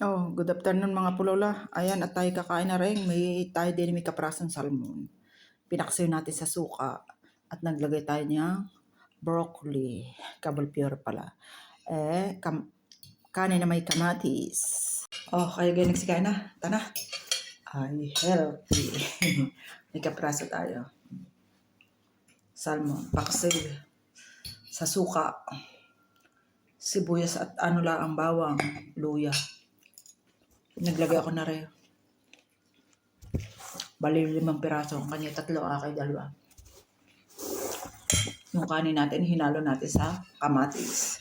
Oh, good afternoon mga pulola. Ayan, at tayo kakain na rin. Tayo din may kaprasang salmon. Pinaksiw natin sa suka. At naglagay tayo niya broccoli. Kabulpure pala. Kanin na may kamatis. Oh, kayo ganyan nagsikain na. Tana. Ay, healthy. May kapraso tayo. Salmon. Paksiw. Sa suka. Sibuyas at ano lang ang bawang. Luya. Naglagay ako na rin. Bali 5 piraso. Ang kanya 3, akin 2. Yung kanin natin, hinalo natin sa kamatis.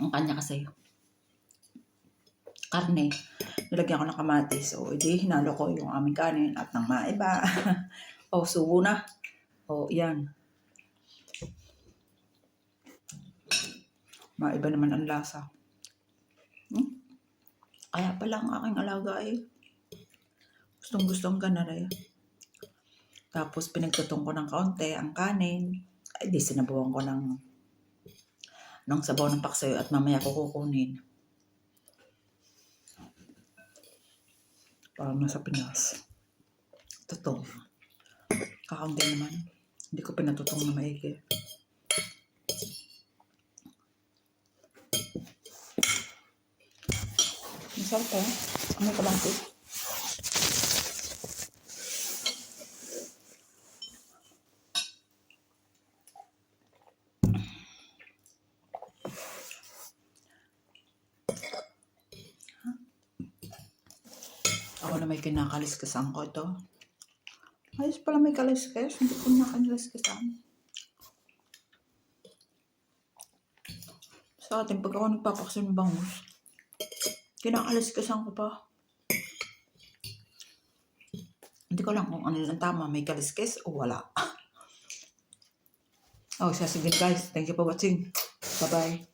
Ang kanya kasi karne, nilagyan ko ng kamatis. O, edi hinalo ko yung aming kanin at nang maiba. O, subo na. O, yan. Maiba naman ang lasa. Kaya pala ang aking alaga ay gustong-gustong ka na rin. Tapos pinagtutong ko ng kaunti ang kanin. Ay di sinabuhan ko ng sabaw ng paksiw at mamaya ko kukunin. Parang nasa Pinas. Tutong. Kakaunti naman. Hindi ko pinatutong na maigi. Masarap eh. Ano ka lang ito? Ako na may kinakaliskasan ko ito. Ayos pala may kaliskas. Hindi ko nakaliskasan. Sa atin, pag ako nagpapaksa ng bangus, kinakaliskasan ko pa. Hindi ko lang kung ano lang tama. May kaliskis o wala. Oh, sige guys. Thank you for watching. Bye-bye.